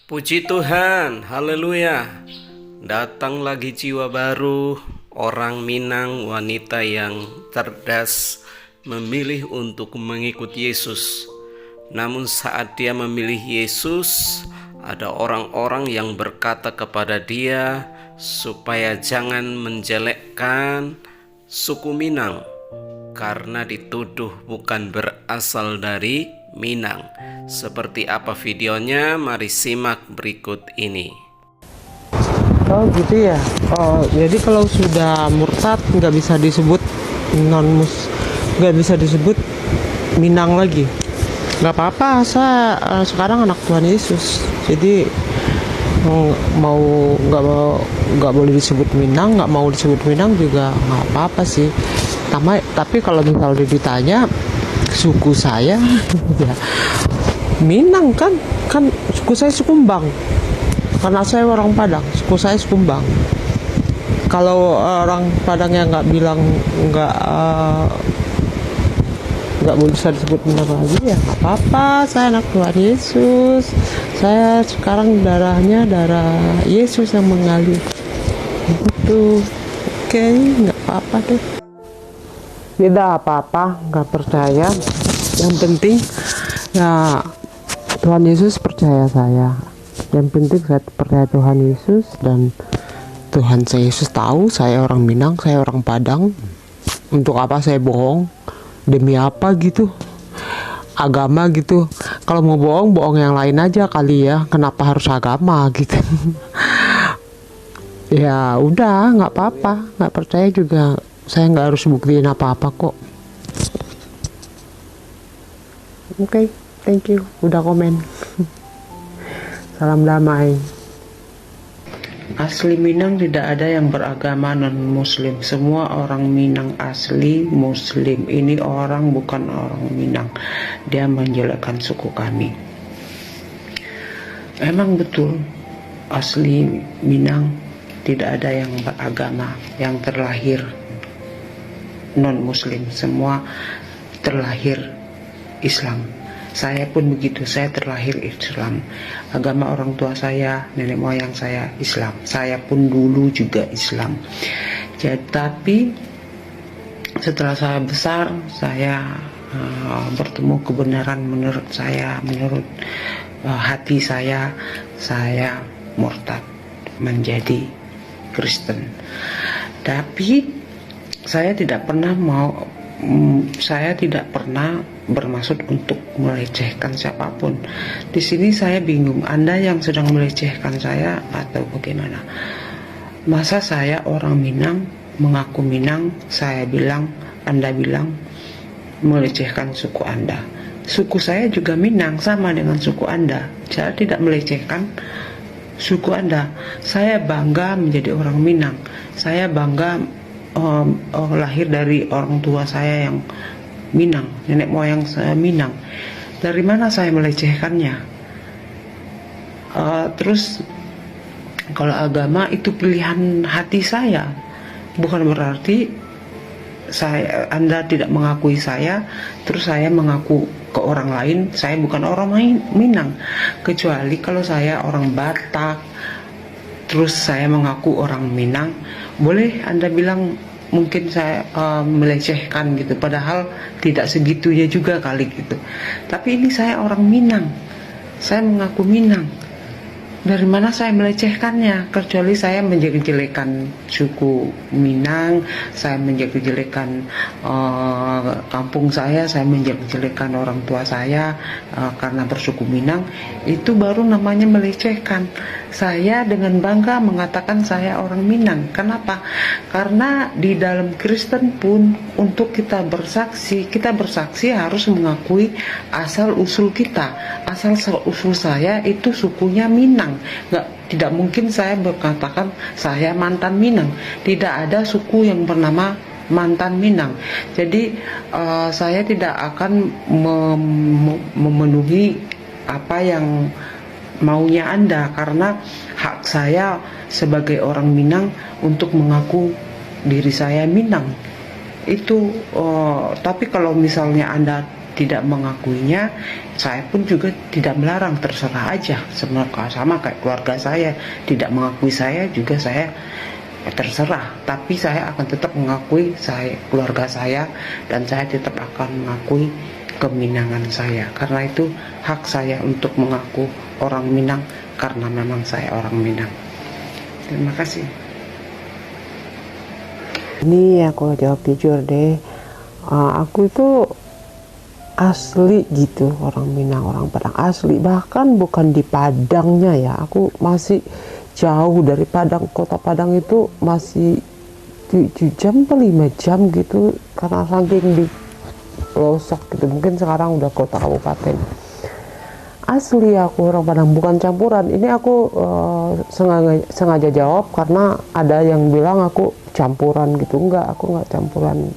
Puji Tuhan, haleluya. Datang lagi jiwa baru, orang Minang, wanita yang cerdas, memilih untuk mengikut Yesus. Namun saat dia memilih Yesus, ada orang-orang yang berkata kepada dia supaya jangan menjelekkan suku Minang, karena dituduh bukan berasal dari Minang. Seperti apa videonya? Mari simak berikut ini. Oh gitu ya. Oh jadi kalau sudah murtad nggak bisa disebut nggak bisa disebut Minang lagi. Nggak apa-apa, saya sekarang anak Tuhan Yesus. Jadi mau nggak boleh disebut Minang, nggak mau disebut Minang juga nggak apa-apa sih. Tapi kalau misalnya ditanya suku saya, ya Minang kan suku saya Sukumbang. Karena saya orang Padang, suku saya Sukumbang. Kalau orang Padang yang nggak bilang nggak bisa disebut Minang lagi, ya nggak apa-apa. Saya anak Tuhan Yesus. Saya sekarang darahnya darah Yesus yang mengalir. Itu oke, nggak apa-apa deh. Tidak apa-apa, nggak percaya. Yang penting ya Tuhan Yesus percaya saya. Yang penting saya percaya Tuhan Yesus, dan Tuhan saya Yesus tahu saya orang Minang, saya orang Padang. Untuk apa saya bohong? Demi apa gitu? Agama gitu. Kalau mau bohong, bohong yang lain aja kali ya. Kenapa harus agama gitu? Ya udah, nggak apa-apa. Nggak percaya juga. Saya nggak harus buktiin apa-apa kok. Oke, thank you. Udah komen. Salam damai. Asli Minang tidak ada yang beragama non-muslim. Semua orang Minang asli muslim. Ini orang bukan orang Minang. Dia menjelekkan suku kami. Emang betul, asli Minang tidak ada yang beragama, yang terlahir non-muslim. Semua terlahir Islam. Saya pun begitu, saya terlahir Islam. Agama orang tua saya, nenek moyang saya Islam. Saya pun dulu juga Islam. Jadi, tapi setelah saya besar, saya bertemu kebenaran menurut saya, menurut hati saya murtad menjadi Kristen. Tapi saya tidak pernah bermaksud untuk melecehkan siapapun. Di sini saya bingung, Anda yang sedang melecehkan saya atau bagaimana? Masa saya orang Minang, mengaku Minang, Anda bilang melecehkan suku Anda. Suku saya juga Minang, sama dengan suku Anda. Saya tidak melecehkan suku Anda. Saya bangga menjadi orang Minang. Saya bangga lahir dari orang tua saya yang Minang, nenek moyang saya Minang. Dari mana saya melecehkannya? Terus kalau agama itu pilihan hati saya, bukan berarti Anda tidak mengakui saya, terus saya mengaku ke orang lain saya bukan orang Minang. Kecuali kalau saya orang Batak, terus saya mengaku orang Minang, boleh Anda bilang mungkin saya melecehkan gitu, padahal tidak segitunya juga kali gitu. Tapi ini saya orang Minang, saya mengaku Minang. Dari mana saya melecehkannya? Kecuali saya menjelek-jelekan suku Minang, saya menjelek-jelekan kampung saya menjelek-jelekan orang tua saya karena bersuku Minang, itu baru namanya melecehkan. Saya dengan bangga mengatakan saya orang Minang. Kenapa? Karena di dalam Kristen pun untuk kita bersaksi harus mengakui asal usul kita. Asal usul saya itu sukunya Minang. Tidak mungkin saya berkatakan saya mantan Minang. Tidak ada suku yang bernama mantan Minang. Jadi saya tidak akan memenuhi apa yang maunya Anda, karena hak saya sebagai orang Minang untuk mengaku diri saya Minang. Itu tapi kalau misalnya Anda tidak mengakuinya, saya pun juga tidak melarang, terserah aja. Sama kayak keluarga saya tidak mengakui saya juga, saya terserah. Tapi saya akan tetap mengakui keluarga saya, dan saya tetap akan mengakui keminangan saya, karena itu hak saya untuk mengaku orang Minang, karena memang saya orang Minang. Terima kasih. Ini aku jawab jujur deh, aku itu asli gitu, orang Minang, orang Padang asli, bahkan bukan di Padangnya ya, aku masih jauh dari Padang. Kota Padang itu masih 7 jam atau 5 jam gitu, karena saking di pelosok gitu, mungkin sekarang udah kota kabupaten. Asli aku orang Padang, bukan campuran. Ini aku sengaja jawab karena ada yang bilang aku campuran gitu. Enggak, aku nggak campuran.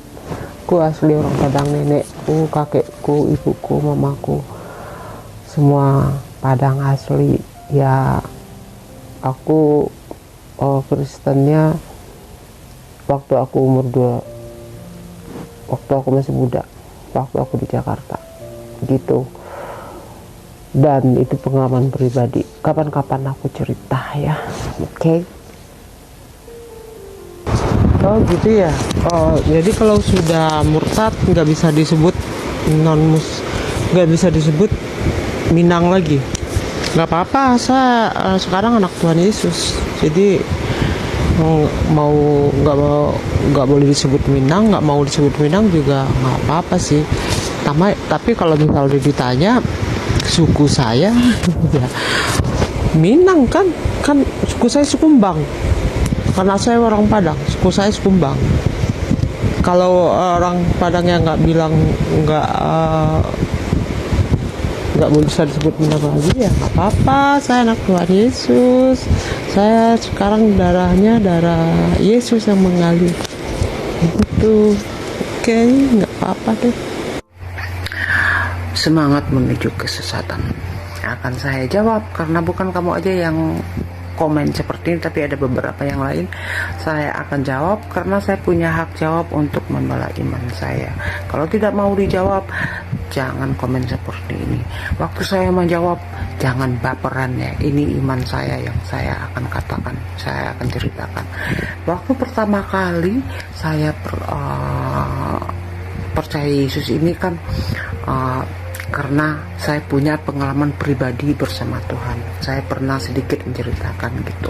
Aku asli orang Padang, nenekku, kakekku, ibuku, mamaku, semua Padang asli. Ya, aku Kristennya waktu aku umur 2, waktu aku masih muda, waktu aku di Jakarta gitu. Dan itu pengalaman pribadi, kapan-kapan aku cerita ya, oke? Oh gitu ya. Oh, jadi kalau sudah murtad nggak bisa disebut nggak bisa disebut Minang lagi. Nggak apa-apa, saya sekarang anak Tuhan Yesus. Jadi nggak boleh disebut Minang, nggak mau disebut Minang juga nggak apa-apa sih. Tapi kalau misalnya ditanya suku saya ya Minang kan suku saya Sukumbang, karena saya orang Padang, suku saya Sukumbang. Kalau orang Padang yang nggak bilang nggak bisa disebut Minang lagi ya nggak apa-apa, saya anak Tuhan Yesus, saya sekarang darahnya darah Yesus yang mengalir gitu. Oke, nggak apa-apa deh. Semangat menuju kesesatan akan saya jawab, karena bukan kamu aja yang komen seperti ini, tapi ada beberapa yang lain. Saya akan jawab karena saya punya hak jawab untuk membela iman saya. Kalau tidak mau dijawab, jangan komen seperti ini. Waktu saya menjawab, jangan baperan ya. Ini iman saya yang saya akan katakan, saya akan ceritakan. Waktu pertama kali saya percaya Yesus ini kan karena saya punya pengalaman pribadi bersama Tuhan. Saya pernah sedikit menceritakan gitu.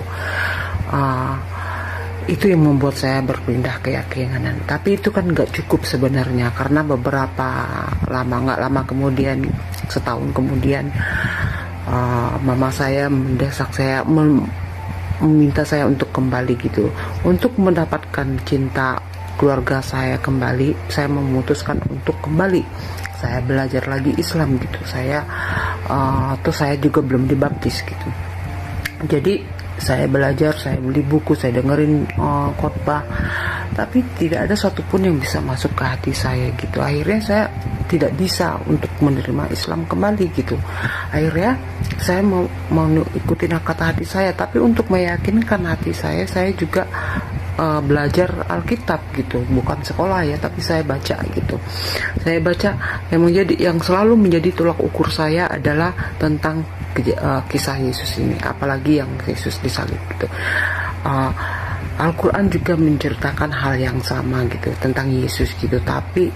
Itu yang membuat saya berpindah keyakinan. Tapi itu kan nggak cukup sebenarnya, karena nggak lama kemudian, setahun kemudian, mama saya mendesak saya, meminta saya untuk kembali gitu, untuk mendapatkan cinta keluarga saya kembali. Saya memutuskan untuk kembali. Saya belajar lagi Islam gitu. Saya juga belum dibaptis gitu. Jadi saya belajar, saya beli buku, saya dengerin khotbah, tapi tidak ada satupun yang bisa masuk ke hati saya gitu. Akhirnya saya tidak bisa untuk menerima Islam kembali gitu. Akhirnya saya mau ikutin kata hati saya, tapi untuk meyakinkan hati saya juga belajar Alkitab gitu, bukan sekolah ya, tapi saya baca gitu. Saya baca yang selalu menjadi tolak ukur saya adalah tentang kisah Yesus ini, apalagi yang Yesus disalib gitu. Al-Quran juga menceritakan hal yang sama gitu tentang Yesus gitu, tapi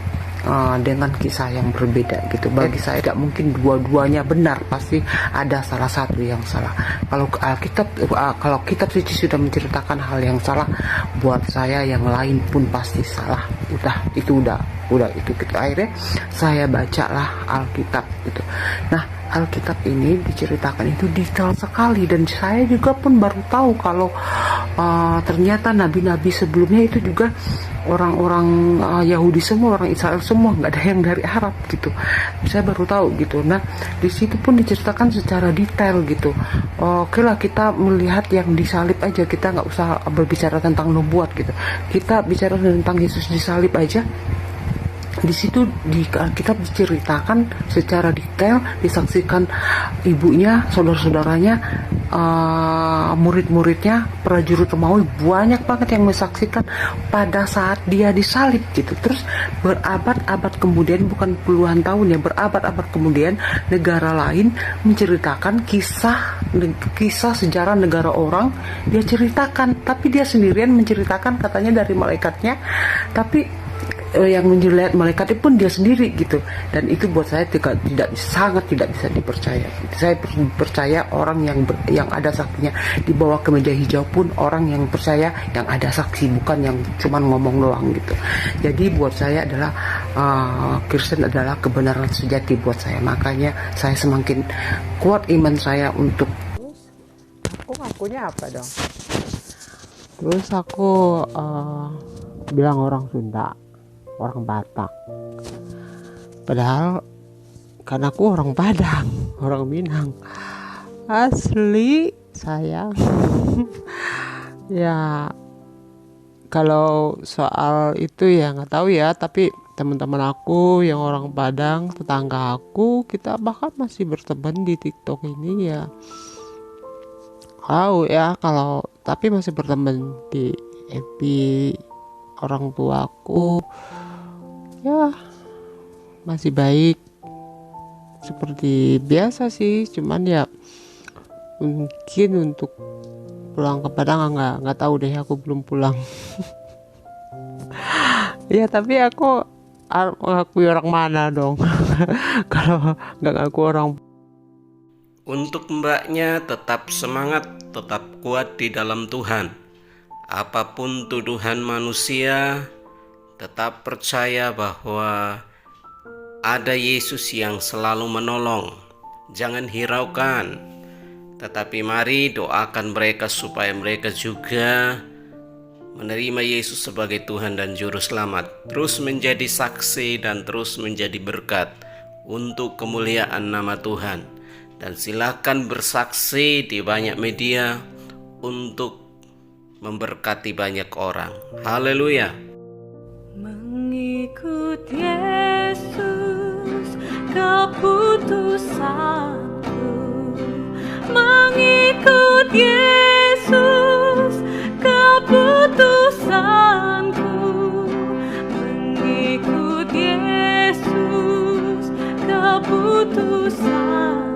dengan kisah yang berbeda gitu. Bagi saya tidak mungkin dua-duanya benar, pasti ada salah satu yang salah. Kalau kitab suci sudah menceritakan hal yang salah, buat saya yang lain pun pasti salah. Itu gitu. Akhirnya saya bacalah Alkitab gitu. Nah, Alkitab ini diceritakan itu detail sekali, dan saya juga pun baru tahu kalau ternyata nabi-nabi sebelumnya itu juga orang-orang Yahudi semua, orang Israel semua, nggak ada yang dari Arab gitu. Saya baru tahu gitu. Nah, di situ pun diceritakan secara detail gitu. Oke lah, kita melihat yang disalib aja, kita nggak usah berbicara tentang nubuat gitu. Kita bicara tentang Yesus disalib aja. Di situ di Alkitab diceritakan secara detail, disaksikan ibunya, saudara-saudaranya, murid-muridnya, prajurit Romawi banyak banget yang menyaksikan pada saat dia disalib gitu. Terus berabad-abad kemudian, bukan puluhan tahun ya, berabad-abad kemudian negara lain menceritakan kisah sejarah negara orang, dia ceritakan, tapi dia sendirian menceritakan, katanya dari malaikatnya, tapi yang menjelek malaikat pun dia sendiri gitu. Dan itu buat saya sangat tidak bisa dipercaya. Saya percaya orang yang ada saksinya dibawa ke meja hijau pun orang yang percaya yang ada saksi, bukan yang cuman ngomong doang gitu. Jadi buat saya adalah Kristen adalah kebenaran sejati buat saya. Makanya saya semakin kuat iman saya untuk. Aku ngakunya apa dong? Terus aku bilang orang Sunda, orang Batak. Padahal kan aku orang Padang, orang Minang. Asli sayang. Ya kalau soal itu ya nggak tahu ya, tapi teman-teman aku yang orang Padang, tetangga aku, kita bahkan masih berteman di TikTok ini ya. Tahu ya kalau, tapi masih berteman di FB orang tuaku. Ya masih baik seperti biasa sih, cuman ya mungkin untuk pulang ke Padang nggak tahu deh, aku belum pulang. Ya tapi aku ngakui orang mana dong? Kalau nggak ngaku orang. Untuk mbaknya tetap semangat, tetap kuat di dalam Tuhan. Apapun tuduhan manusia, tetap percaya bahwa ada Yesus yang selalu menolong. Jangan hiraukan, tetapi mari doakan mereka supaya mereka juga menerima Yesus sebagai Tuhan dan Juru Selamat. Terus menjadi saksi dan terus menjadi berkat untuk kemuliaan nama Tuhan. Dan silakan bersaksi di banyak media untuk memberkati banyak orang. Haleluya. Mengikut Yesus keputusanku, mengikut Yesus keputusanku, mengikut Yesus keputusanku.